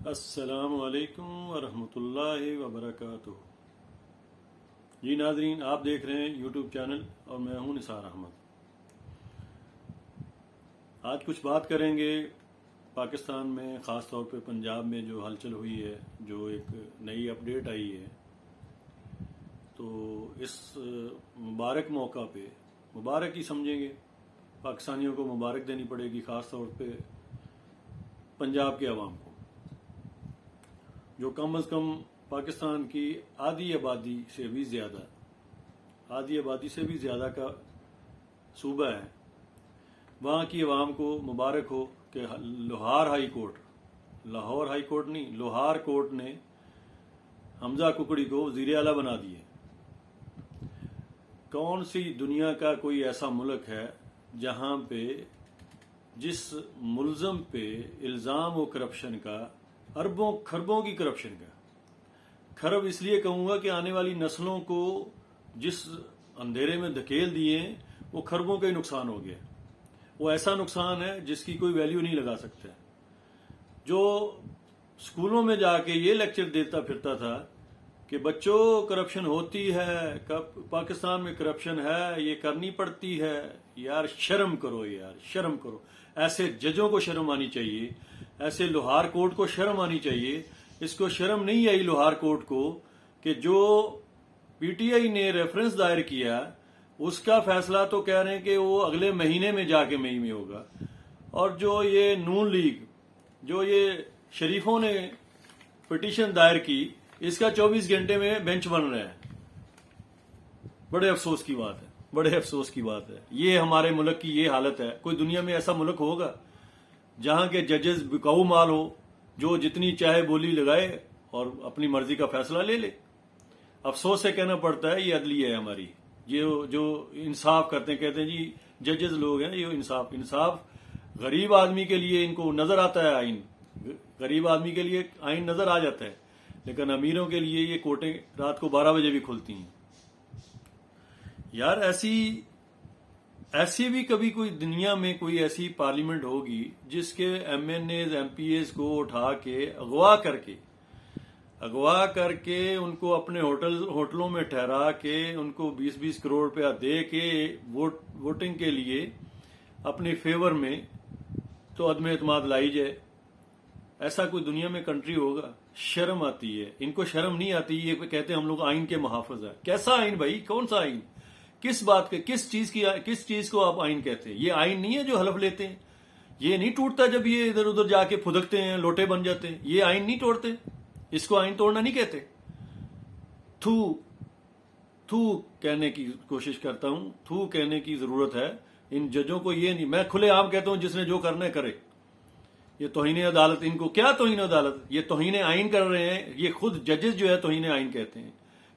السلام علیکم ورحمۃ اللہ وبرکاتہ۔ جی ناظرین، آپ دیکھ رہے ہیں یوٹیوب چینل اور میں ہوں نثار احمد۔ آج کچھ بات کریں گے پاکستان میں، خاص طور پہ پنجاب میں جو ہلچل ہوئی ہے، جو ایک نئی اپڈیٹ آئی ہے، تو اس مبارک موقع پہ مبارک ہی سمجھیں گے، پاکستانیوں کو مبارک دینی پڑے گی، خاص طور پہ پنجاب کے عوام کو، جو کم از کم پاکستان کی آدھی آبادی سے بھی زیادہ کا صوبہ ہے۔ وہاں کی عوام کو مبارک ہو کہ لاہور ہائی کورٹ نے حمزہ ککڑی کو وزیر اعلیٰ بنا دیے۔ کون سی دنیا کا کوئی ایسا ملک ہے جہاں پہ جس ملزم پہ الزام ہو کرپشن کا، اربوں خربوں کی کرپشن کا، خرب اس لیے کہوں گا کہ آنے والی نسلوں کو جس اندھیرے میں دھکیل دیے ہیں، وہ خربوں کا ہی نقصان ہو گیا۔ وہ ایسا نقصان ہے جس کی کوئی ویلیو نہیں لگا سکتا۔ جو اسکولوں میں جا کے یہ لیکچر دیتا پھرتا تھا کہ بچوں کرپشن ہوتی ہے، پاکستان میں کرپشن ہے، یہ کرنی پڑتی ہے، یار شرم کرو، شرم کرو۔ ایسے ججوں کو شرم آنی چاہیے، ایسے لاہور کورٹ کو شرم آنی چاہیے۔ اس کو شرم نہیں آئی لاہور کورٹ کو کہ جو پی ٹی آئی نے ریفرنس دائر کیا، اس کا فیصلہ تو کہہ رہے ہیں کہ وہ اگلے مہینے میں جا کے مئی میں ہوگا، اور جو یہ نون لیگ، جو یہ شریفوں نے پٹیشن دائر کی، اس کا 24 گھنٹے میں بینچ بن رہا ہے۔ بڑے افسوس کی بات ہے، یہ ہمارے ملک کی یہ حالت ہے۔ کوئی دنیا میں ایسا ملک ہوگا جہاں کے ججز بکاؤ مال ہو، جو جتنی چاہے بولی لگائے اور اپنی مرضی کا فیصلہ لے لے؟ افسوس سے کہنا پڑتا ہے، یہ عدلیہ ہے ہماری، جو انصاف کرتے ہیں، کہتے ہیں جی ججز لوگ ہیں، یہ انصاف غریب آدمی کے لیے ان کو نظر آتا ہے، غریب آدمی کے لیے آئین نظر آ جاتا ہے، لیکن امیروں کے لیے یہ کورٹیں رات کو 12 بجے بھی کھلتی ہیں۔ یار ایسی بھی کبھی کوئی دنیا میں کوئی ایسی پارلیمنٹ ہوگی جس کے MNAs, MPAs کو اٹھا کے اغوا کر کے ان کو اپنے ہوٹلوں میں ٹھہرا کے ان کو 20-20 کروڑ روپیہ دے کے ووٹنگ کے لیے اپنے فیور میں تو عدم اعتماد لائی جائے؟ ایسا کوئی دنیا میں کنٹری ہوگا؟ شرم آتی ہے ان کو، شرم نہیں آتی۔ یہ کہتے ہیں ہم لوگ آئین کے محافظ ہیں۔ کیسا آئین بھائی؟ کون سا آئین؟ کس بات کے، کس چیز کو آپ آئین کہتے ہیں؟ یہ آئین نہیں ہے جو حلف لیتے ہیں، یہ نہیں ٹوٹتا جب یہ ادھر ادھر جا کے پھدکتے ہیں، لوٹے بن جاتے ہیں، یہ آئین نہیں توڑتے، اس کو آئین توڑنا نہیں کہتے۔ تھو کہنے کی کوشش کرتا ہوں، تھو کہنے کی ضرورت ہے ان ججوں کو۔ یہ نہیں، میں کھلے عام کہتا ہوں جس نے جو کرنا ہے کرے۔ یہ توہین عدالت، ان کو کیا توہین عدالت؟ یہ توہین آئین کر رہے ہیں، یہ خود ججز جو ہے توہین آئین کہتے ہیں،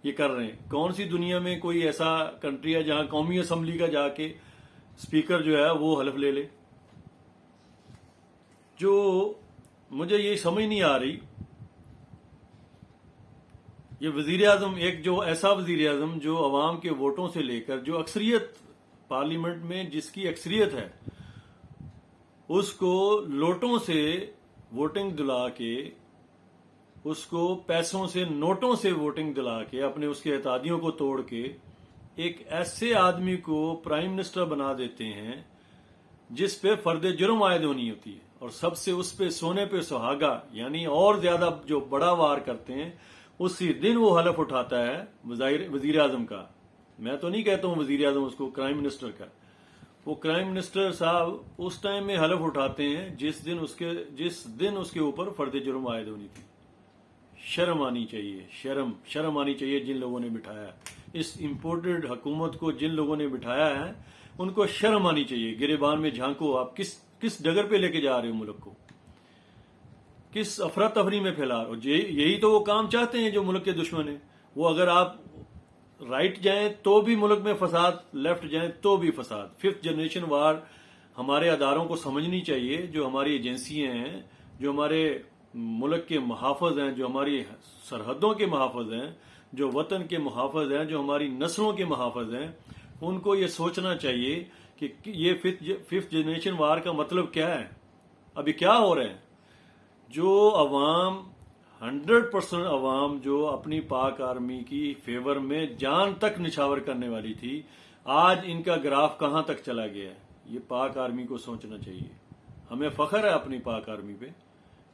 یہ کر رہے ہیں۔ کون سی دنیا میں کوئی ایسا کنٹری ہے جہاں قومی اسمبلی کا جا کے اسپیکر جو ہے وہ حلف لے لے؟ جو مجھے یہ سمجھ نہیں آ رہی، یہ وزیر اعظم، ایک جو ایسا وزیر اعظم جو عوام کے ووٹوں سے لے کر، جو اکثریت پارلیمنٹ میں جس کی اکثریت ہے، اس کو لوٹوں سے ووٹنگ دلا کے، اس کو پیسوں سے، نوٹوں سے ووٹنگ دلا کے، اپنے اس کے اتحادیوں کو توڑ کے ایک ایسے آدمی کو پرائم منسٹر بنا دیتے ہیں جس پہ فرد جرم عائد ہونی ہوتی ہے، اور سب سے اس پہ سونے پہ سہاگا، یعنی اور زیادہ جو بڑا وار کرتے ہیں، اسی دن وہ حلف اٹھاتا ہے وزیر اعظم کا۔ میں تو نہیں کہتا ہوں وزیر اعظم، اس کو پرائم منسٹر کا۔ وہ پرائم منسٹر صاحب اس ٹائم میں حلف اٹھاتے ہیں جس دن اس کے اوپر فرد جرم عائد ہونی تھی۔ شرم آنی چاہیے، شرم آنی چاہیے جن لوگوں نے بٹھایا اس امپورٹڈ حکومت کو، جن لوگوں نے بٹھایا ہے ان کو شرم آنی چاہیے۔ گریبان میں جھانکو، آپ کس ڈگر پہ لے کے جا رہے ہو ملک کو، کس افراتفری میں پھیلا رہے ہو؟ یہی تو وہ کام چاہتے ہیں جو ملک کے دشمن ہیں۔ وہ اگر آپ رائٹ جائیں تو بھی ملک میں فساد، لیفٹ جائیں تو بھی فساد۔ 5th جنریشن وار ہمارے اداروں کو سمجھنی چاہیے، جو ہماری ایجنسیاں ہیں، جو ہمارے ملک کے محافظ ہیں، جو ہماری سرحدوں کے محافظ ہیں، جو وطن کے محافظ ہیں، جو ہماری نسلوں کے محافظ ہیں، ان کو یہ سوچنا چاہیے کہ یہ 5th جنریشن وار کا مطلب کیا ہے، ابھی کیا ہو رہا ہے۔ جو عوام 100% عوام جو اپنی پاک آرمی کی فیور میں جان تک نچھاور کرنے والی تھی، آج ان کا گراف کہاں تک چلا گیا ہے؟ یہ پاک آرمی کو سوچنا چاہیے. ہمیں فخر ہے اپنی پاک آرمی پہ،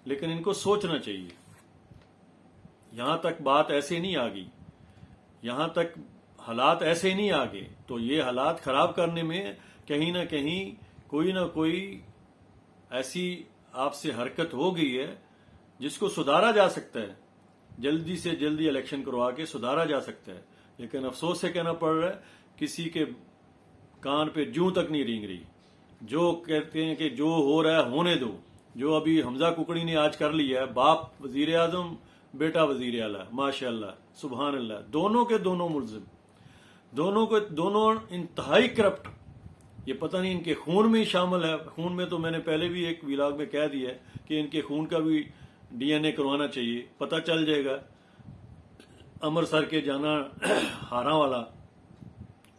لیکن ان کو سوچنا چاہیے. یہاں تک بات ایسے نہیں آ گئی، یہاں تک حالات ایسے نہیں آ گئے، تو یہ حالات خراب کرنے میں کہیں نہ کہیں کوئی نہ کوئی ایسی آپ سے حرکت ہو گئی ہے جس کو سدھارا جا سکتا ہے. جلدی سے جلدی الیکشن کروا کے سدھارا جا سکتا ہے، لیکن افسوس سے کہنا پڑ رہا ہے کسی کے کان پہ جوں تک نہیں رینگ رہی. جو کہتے ہیں کہ جو ہو رہا ہے ہونے دو. جو ابھی حمزہ ککڑی نے آج کر لیا ہے، باپ وزیر اعظم، بیٹا وزیر اعلیٰ، ماشاء اللہ سبحان اللہ، دونوں کے دونوں ملزم، دونوں انتہائی کرپٹ. یہ پتہ نہیں ان کے خون میں ہی شامل ہے. خون میں تو میں نے پہلے بھی ایک ویلاگ میں کہہ دیا ہے کہ ان کے خون کا بھی ڈی این اے کروانا چاہیے، پتہ چل جائے گا. امرتسر کے جانا ہاراں والا،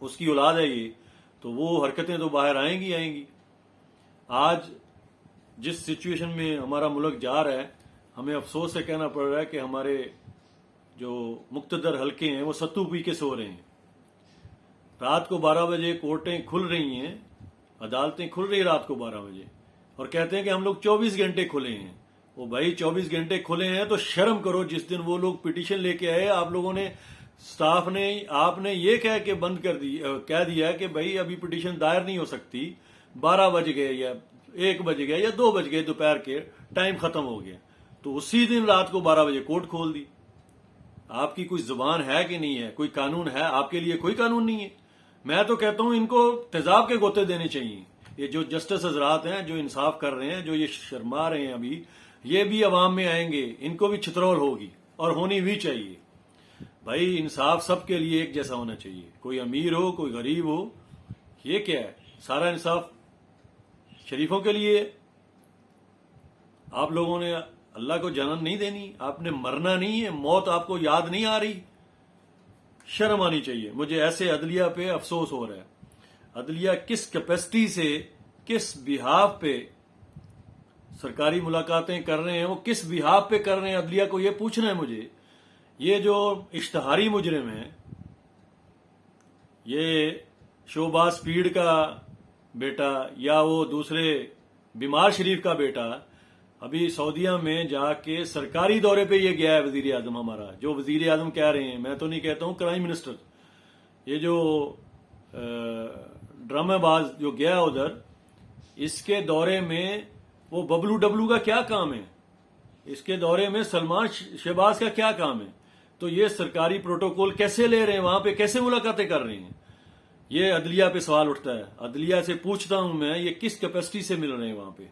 اس کی اولاد ہے یہ، تو وہ حرکتیں تو باہر آئیں گی. آج جس سچویشن میں ہمارا ملک جا رہا ہے، ہمیں افسوس سے کہنا پڑ رہا ہے کہ ہمارے جو مقتدر حلقے ہیں وہ ستو پی کے سو رہے ہیں. رات کو 12 بجے کورٹیں کھل رہی ہیں، عدالتیں کھل رہی رات کو 12 بجے، اور کہتے ہیں کہ ہم لوگ 24 گھنٹے کھلے ہیں. وہ بھائی 24 گھنٹے کھلے ہیں تو شرم کرو. جس دن وہ لوگ پٹیشن لے کے آئے، آپ لوگوں نے، سٹاف نے، آپ نے یہ کہہ دیا کہ بھائی ابھی پٹیشن دائر نہیں ہو سکتی. 12 بج گئے یا 1 بج گئے یا 2 بج گئے دوپہر کے، ٹائم ختم ہو گیا، تو اسی دن رات کو 12 بجے کورٹ کھول دی. آپ کی کوئی زبان ہے کہ نہیں ہے؟ کوئی قانون ہے؟ آپ کے لیے کوئی قانون نہیں ہے. میں تو کہتا ہوں ان کو تیزاب کے گوتے دینے چاہیے. یہ جو جسٹس حضرات ہیں، جو انصاف کر رہے ہیں، جو یہ شرما رہے ہیں ابھی، یہ بھی عوام میں آئیں گے، ان کو بھی چھترول ہوگی، اور ہونی بھی چاہیے. بھائی انصاف سب کے لیے ایک جیسا ہونا چاہیے، کوئی امیر ہو کوئی غریب ہو. یہ کیا ہے؟ سارا انصاف شریفوں کے لیے. آپ لوگوں نے اللہ کو جنم نہیں دینی، آپ نے مرنا نہیں ہے، موت آپ کو یاد نہیں آ رہی. شرم آنی چاہیے. مجھے ایسے عدلیہ پہ افسوس ہو رہا ہے. عدلیہ کس کیپیسٹی سے، کس بہاف پہ سرکاری ملاقاتیں کر رہے ہیں، وہ کس بہاف پہ کر رہے ہیں؟ عدلیہ کو یہ پوچھنا ہے مجھے. یہ جو اشتہاری مجرم ہیں، یہ شہباز پیڑ کا بیٹا یا وہ دوسرے بیمار شریف کا بیٹا، ابھی سعودیہ میں جا کے سرکاری دورے پہ یہ گیا ہے وزیر اعظم ہمارا. جو وزیر اعظم کہہ رہے ہیں، میں تو نہیں کہتا ہوں پرائم منسٹر، یہ جو ڈرامہ باز جو گیا ادھر، اس کے دورے میں وہ ببلو ڈبلو کا کیا کام ہے؟ اس کے دورے میں سلمان شہباز کا کیا کام ہے؟ تو یہ سرکاری پروٹوکول کیسے لے رہے ہیں؟ وہاں پہ کیسے ملاقاتیں کر رہے ہیں؟ یہ عدلیہ پہ سوال اٹھتا ہے. عدلیہ سے پوچھتا ہوں میں، یہ کس کیپیسٹی سے مل رہے ہیں وہاں پہ؟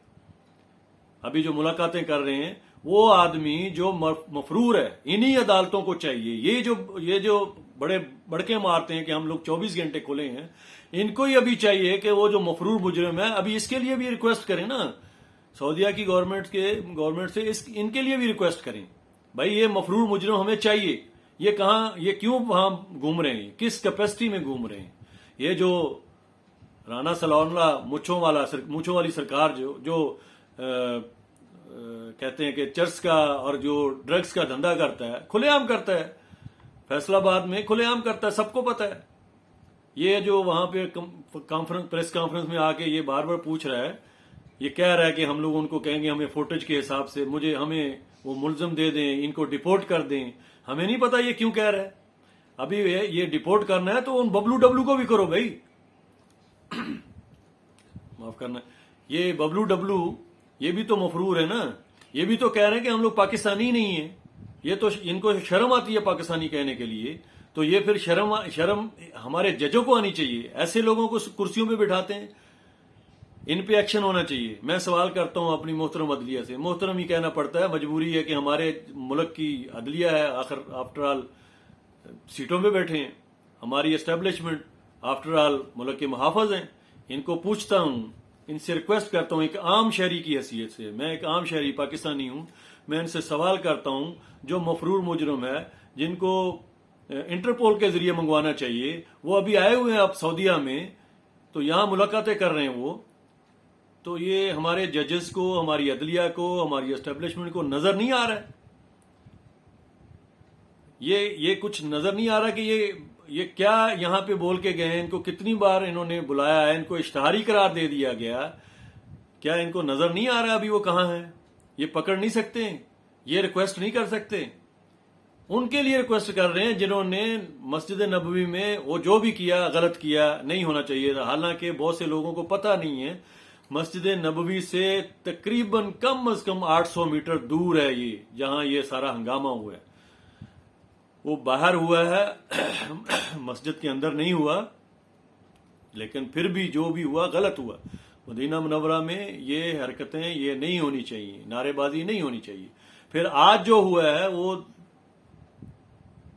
ابھی جو ملاقاتیں کر رہے ہیں وہ آدمی جو مفرور ہے، انہی عدالتوں کو چاہیے. یہ جو بڑے بڑکے مارتے ہیں کہ ہم لوگ 24 گھنٹے کھلے ہیں، ان کو ہی ابھی چاہیے کہ وہ جو مفرور مجرم ہے، ابھی اس کے لیے بھی ریکویسٹ کریں نا، سعودیہ کی گورنمنٹ سے ان کے لیے بھی ریکویسٹ کریں. بھائی یہ مفرور مجرم ہمیں چاہیے. یہ کیوں وہاں گھوم رہے ہیں؟ کس کیپیسٹی میں گھوم رہے ہیں؟ یہ جو رانا صلاح اللہ مونچھوں والی سرکار جو کہتے ہیں کہ چرس کا اور جو ڈرگز کا دھندا کرتا ہے، کھلے عام کرتا ہے، فیصل آباد میں کھلے عام کرتا ہے، سب کو پتا ہے. یہ جو وہاں پہ پریس کانفرنس میں آ کے یہ بار بار پوچھ رہا ہے، یہ کہہ رہا ہے کہ ہم لوگ ان کو کہیں گے ہمیں فوٹیج کے حساب سے ہمیں وہ ملزم دے دیں، ان کو ڈیپورٹ کر دیں. ہمیں نہیں پتا یہ کیوں کہہ رہا ہے. ابھی یہ ڈیپورٹ کرنا ہے تو ان ببلو ڈبلو کو بھی کرو بھائی. معاف کرنا، یہ ببلو ڈبلو یہ بھی تو مفرور ہے نا. یہ بھی تو کہہ رہے ہیں کہ ہم لوگ پاکستانی نہیں ہیں. یہ تو ان کو شرم آتی ہے پاکستانی کہنے کے لیے. تو یہ پھر شرم ہمارے ججوں کو آنی چاہیے. ایسے لوگوں کو کرسیوں پہ بٹھاتے ہیں، ان پہ ایکشن ہونا چاہیے. میں سوال کرتا ہوں اپنی محترم عدلیہ سے، محترم ہی کہنا پڑتا ہے، مجبوری ہے کہ ہمارے ملک کی عدلیہ ہے، آفٹر آل سیٹوں پہ بیٹھے ہیں، ہماری اسٹیبلشمنٹ آفٹر آل ملک کے محافظ ہیں. ان کو پوچھتا ہوں، ان سے ریکویسٹ کرتا ہوں ایک عام شہری کی حیثیت سے، میں ایک عام شہری پاکستانی ہوں، میں ان سے سوال کرتا ہوں جو مفرور مجرم ہے، جن کو انٹرپول کے ذریعے منگوانا چاہیے، وہ ابھی آئے ہوئے ہیں اب سعودیہ میں، تو یہاں ملاقاتیں کر رہے ہیں وہ، تو یہ ہمارے ججز کو، ہماری عدلیہ کو، ہماری اسٹیبلشمنٹ کو نظر نہیں آ رہا ہے؟ یہ کچھ نظر نہیں آ رہا کہ یہ کیا یہاں پہ بول کے گئے ہیں؟ ان کو کتنی بار انہوں نے بلایا ہے، ان کو اشتہاری قرار دے دیا گیا، کیا ان کو نظر نہیں آ رہا ابھی وہ کہاں ہیں؟ یہ پکڑ نہیں سکتے؟ یہ ریکویسٹ نہیں کر سکتے؟ ان کے لیے ریکویسٹ کر رہے ہیں جنہوں نے مسجد نبوی میں وہ جو بھی کیا غلط کیا، نہیں ہونا چاہیے تھا۔ حالانکہ بہت سے لوگوں کو پتہ نہیں ہے مسجد نبوی سے تقریباً کم از کم 800 میٹر دور ہے یہ، جہاں یہ سارا ہنگامہ ہوا ہے۔ وہ باہر ہوا ہے، مسجد کے اندر نہیں ہوا، لیکن پھر بھی جو بھی ہوا غلط ہوا۔ مدینہ منورہ میں یہ حرکتیں یہ نہیں ہونی چاہیے، نعرے بازی نہیں ہونی چاہیے۔ پھر آج جو ہوا ہے، وہ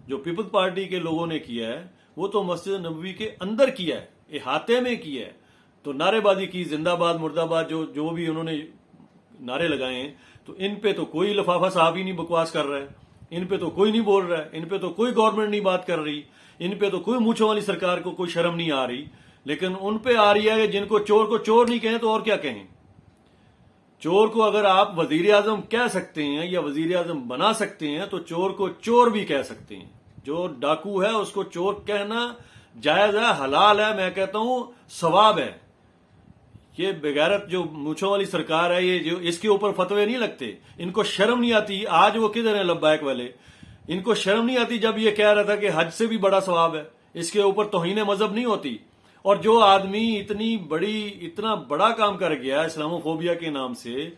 جو پیپل پارٹی کے لوگوں نے کیا ہے وہ تو مسجد نبوی کے اندر کیا ہے، احاطے میں کیا ہے، تو نعرے بازی کی، زندہ باد مرد آباد جو بھی انہوں نے نعرے لگائے ہیں، تو ان پہ تو کوئی لفافہ صاحب ہی نہیں بکواس کر رہا ہے، ان پہ تو کوئی نہیں بول رہا ہے، ان پہ تو کوئی گورنمنٹ نہیں بات کر رہی، ان پہ تو کوئی مونچھوں والی سرکار کو کوئی شرم نہیں آ رہی، لیکن ان پہ آ رہی ہے کہ جن کو چور نہیں کہیں تو اور کیا کہیں۔ چور کو اگر آپ وزیر اعظم کہہ سکتے ہیں یا وزیر اعظم بنا سکتے ہیں تو چور کو چور بھی کہہ سکتے ہیں۔ جو ڈاکو ہے اس کو چور کہنا جائز ہے، حلال ہے، میں کہتا ہوں ثواب ہے۔ یہ بغیرت جو مونچھوں والی سرکار ہے، یہ جو اس کے اوپر فتوے نہیں لگتے، ان کو شرم نہیں آتی۔ آج وہ کدھر ہیں لبیک والے؟ ان کو شرم نہیں آتی جب یہ کہہ رہا تھا کہ حج سے بھی بڑا ثواب ہے، اس کے اوپر توہین مذہب نہیں ہوتی۔ اور جو آدمی اتنا بڑا کام کر گیا اسلامو فوبیا کے نام سے،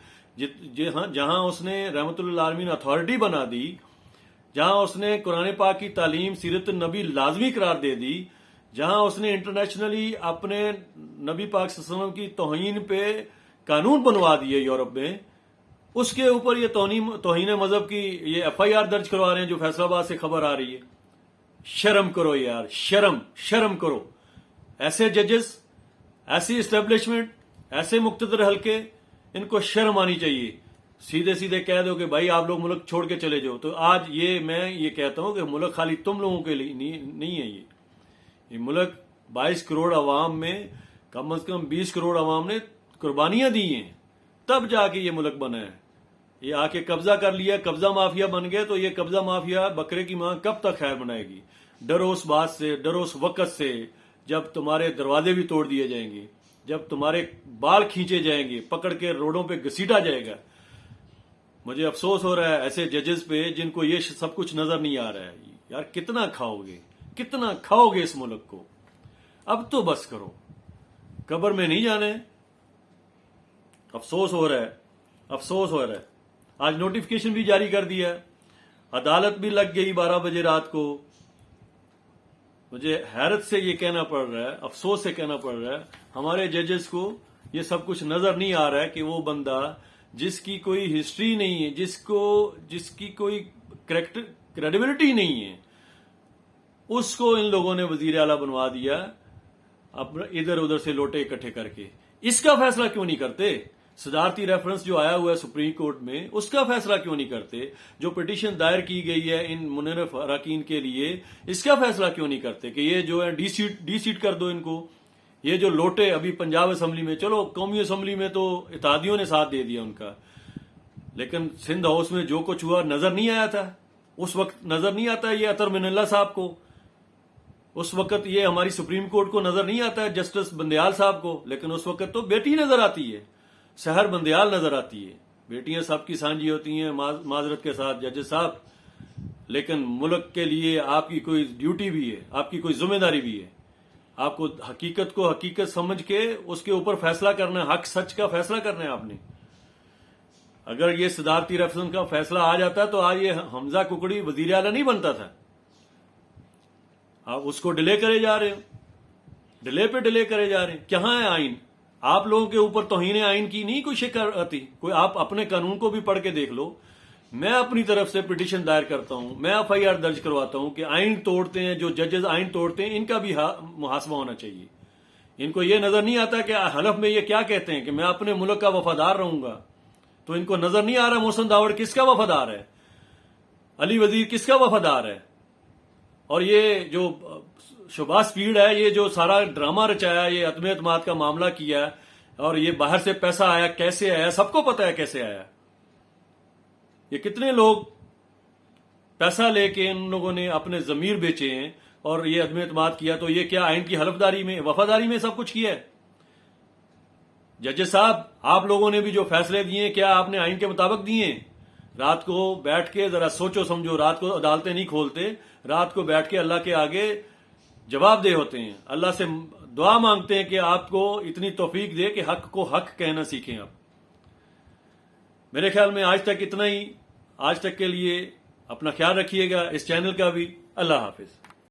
جہاں اس نے رحمت اللہ عالمین اتھارٹی بنا دی، جہاں اس نے قرآن پاک کی تعلیم سیرت النبی لازمی قرار دے دی، جہاں اس نے انٹرنیشنلی اپنے نبی پاک صلی اللہ علیہ وسلم کی توہین پہ قانون بنوا دیے یورپ میں، اس کے اوپر یہ توہین مذہب کی یہ ایف آئی آر درج کروا رہے ہیں جو فیصل آباد سے خبر آ رہی ہے۔ شرم کرو یار، شرم کرو۔ ایسے ججز، ایسی اسٹیبلشمنٹ، ایسے مقتدر حلقے، ان کو شرم آنی چاہیے۔ سیدھے کہہ دو کہ بھائی آپ لوگ ملک چھوڑ کے چلے جاؤ۔ تو آج میں یہ کہتا ہوں کہ ملک خالی تم لوگوں کے لیے نہیں ہے، یہ ملک 22 کروڑ عوام میں کم از کم 20 کروڑ عوام نے قربانیاں دی ہیں، تب جا کے یہ ملک بنا ہے۔ یہ آ کے قبضہ کر لیا، قبضہ مافیا بن گئے، تو یہ قبضہ مافیا بکرے کی ماں کب تک خیر بنائے گی؟ ڈرو اس بات سے، ڈرو اس وقت سے جب تمہارے دروازے بھی توڑ دیے جائیں گے، جب تمہارے بال کھینچے جائیں گے، پکڑ کے روڈوں پہ گھسیٹا جائے گا۔ مجھے افسوس ہو رہا ہے ایسے ججز پہ جن کو یہ سب کچھ نظر نہیں آ رہا ہے۔ یار کتنا کھاؤ گے اس ملک کو؟ اب تو بس کرو، قبر میں نہیں جانے۔ افسوس ہو رہا ہے۔ آج نوٹیفیکیشن بھی جاری کر دیا، عدالت بھی لگ گئی 12 بجے رات کو۔ مجھے حیرت سے یہ کہنا پڑ رہا ہے، افسوس سے کہنا پڑ رہا ہے، ہمارے ججز کو یہ سب کچھ نظر نہیں آ رہا ہے کہ وہ بندہ جس کی کوئی ہسٹری نہیں ہے، جس کی کوئی کریڈیبلٹی نہیں ہے، اس کو ان لوگوں نے وزیر اعلیٰ بنوا دیا، اپنا ادھر ادھر سے لوٹے اکٹھے کر کے۔ اس کا فیصلہ کیوں نہیں کرتے؟ صدارتی ریفرنس جو آیا ہوا ہے سپریم کورٹ میں، اس کا فیصلہ کیوں نہیں کرتے؟ جو پٹیشن دائر کی گئی ہے ان منحرف اراکین کے لیے، اس کا فیصلہ کیوں نہیں کرتے کہ یہ جو ہے ڈی سیٹ کر دو ان کو؟ یہ جو لوٹے ابھی پنجاب اسمبلی میں، چلو قومی اسمبلی میں تو اتحادیوں نے ساتھ دے دیا ان کا، لیکن سندھ ہاؤس میں جو کچھ ہوا نظر نہیں آیا تھا؟ اس وقت نظر نہیں آتا یہ اطہر من اللہ صاحب کو، اس وقت یہ ہماری سپریم کورٹ کو نظر نہیں آتا ہے جسٹس بندیال صاحب کو، لیکن اس وقت تو بیٹی نظر آتی ہے، سحر بندیال نظر آتی ہے۔ بیٹیاں سب کی سانجھی ہوتی ہیں، معذرت کے ساتھ ججز صاحب، لیکن ملک کے لیے آپ کی کوئی ڈیوٹی بھی ہے، آپ کی کوئی ذمہ داری بھی ہے۔ آپ کو حقیقت کو حقیقت سمجھ کے اس کے اوپر فیصلہ کرنا ہے، حق سچ کا فیصلہ کرنا ہے آپ نے۔ اگر یہ صدارتی ریفرنس کا فیصلہ آ جاتا تو آج یہ حمزہ ککڑی وزیر اعلیٰ نہیں بنتا تھا۔ آپ اس کو ڈیلے کرے جا رہے ہو، ڈیلے کرے جا رہے ہیں۔ کہاں ہے آئین؟ آپ لوگوں کے اوپر توہین آئین کی نہیں کوئی شکایت آتی؟ کوئی آپ اپنے قانون کو بھی پڑھ کے دیکھ لو۔ میں اپنی طرف سے پٹیشن دائر کرتا ہوں، میں ایف آئی آر درج کرواتا ہوں کہ آئین توڑتے ہیں جو ججز، آئین توڑتے ہیں، ان کا بھی محاسبہ ہونا چاہیے۔ ان کو یہ نظر نہیں آتا کہ حلف میں یہ کیا کہتے ہیں کہ میں اپنے ملک کا وفادار رہوں گا، تو ان کو نظر نہیں آ رہا محسن داوڑ کس کا وفادار ہے، علی وزیر کس کا وفادار ہے۔ اور یہ جو شہباز سپیڈ ہے، یہ جو سارا ڈرامہ رچایا، یہ عدم اعتماد کا معاملہ کیا ہے، اور یہ باہر سے پیسہ آیا کیسے آیا، سب کو پتا ہے کیسے آیا. یہ کتنے لوگ پیسہ لے کے ان لوگوں نے اپنے ضمیر بیچے ہیں اور یہ عدم اعتماد کیا. تو یہ کیا آئین کی حلفداری میں، وفاداری میں سب کچھ کیا ہے؟ ججز صاحب، آپ لوگوں نے بھی جو فیصلے دیے ہیں کیا آپ نے آئین کے مطابق دیے ہیں؟ رات کو بیٹھ کے ذرا سوچو سمجھو. رات کو عدالتیں نہیں کھولتے، رات کو بیٹھ کے اللہ کے آگے جواب دہ ہوتے ہیں، اللہ سے دعا مانگتے ہیں کہ آپ کو اتنی توفیق دے کہ حق کو حق کہنا سیکھیں. آپ میرے خیال میں آج تک اتنا ہی. آج تک کے لیے اپنا خیال رکھیے گا، اس چینل کا بھی. اللہ حافظ.